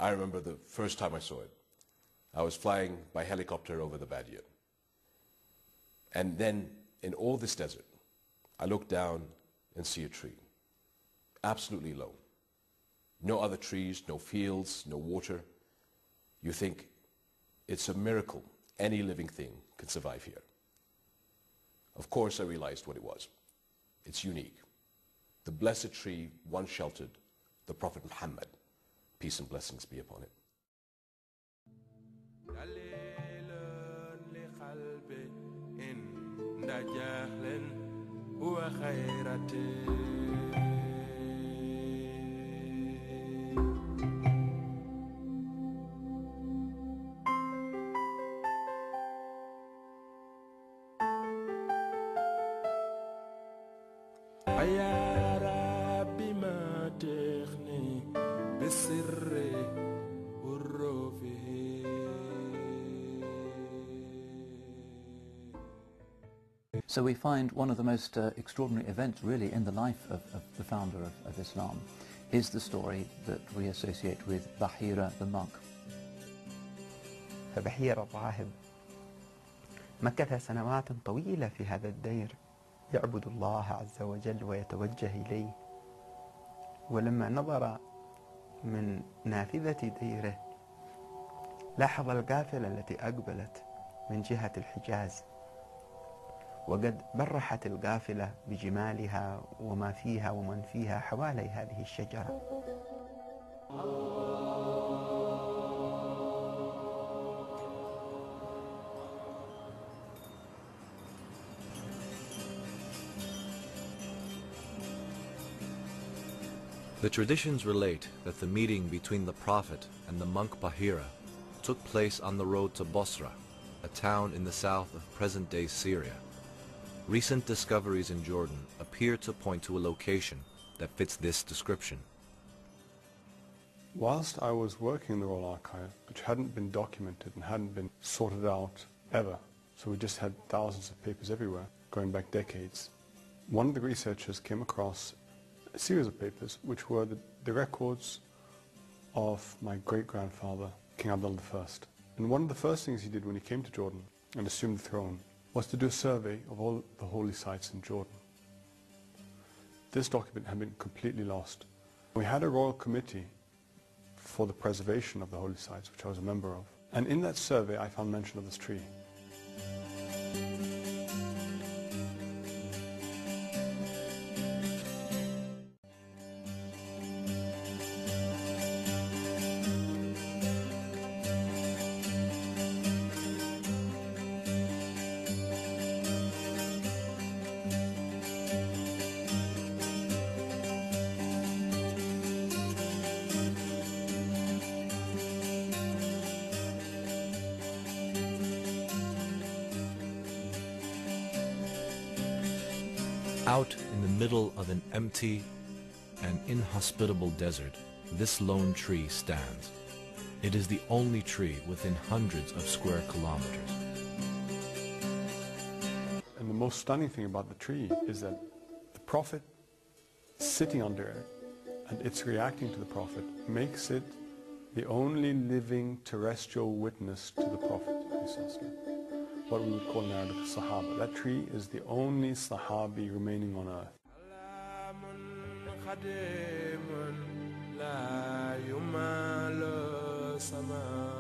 I remember the first time I saw it. I was flying by helicopter over the Badia. And then in all this desert, I look down and see a tree, absolutely alone. No other trees, no fields, no water. You think it's a miracle any living thing can survive here. Of course I realized what it was. It's unique. The blessed tree once sheltered the Prophet Muhammad, peace and blessings be upon it. So we find one of the most extraordinary events really in the life of the founder of Islam is the story that we associate with Bahira the monk. فبحير الراهب مكث سنوات طويلة في هذا الدير يعبد الله عز وجل ويتوجه إليه، ولما نظر من نافذة ديره لاحظ القافلة التي أقبلت من جهة الحجاز، وقد برحت القافلة بجمالها وما فيها ومن فيها حوالي هذه الشجرة. The traditions relate that the meeting between the Prophet and the monk Bahira took place on the road to Bosra, a town in the south of present-day Syria. Recent discoveries in Jordan appear to point to a location that fits this description. Whilst I was working in the Royal Archive, which hadn't been documented and hadn't been sorted out ever, so we just had thousands of papers everywhere, going back decades, one of the researchers came across a series of papers which were the records of my great-grandfather, King Abdullah I. And one of the first things he did when he came to Jordan and assumed the throne was to do a survey of all the holy sites in Jordan. This document had been completely lost. We had a royal committee for the preservation of the holy sites, which I was a member of. And in that survey I found mention of this tree. Out in the middle of an empty and inhospitable desert, this lone tree stands. It is the only tree within hundreds of square kilometers. And the most stunning thing about the tree is that the Prophet sitting under it and it's reacting to the Prophet makes it the only living terrestrial witness to the Prophet. What we would call in Arabic Sahaba. That tree is the only Sahabi remaining on earth. لا يمال سماء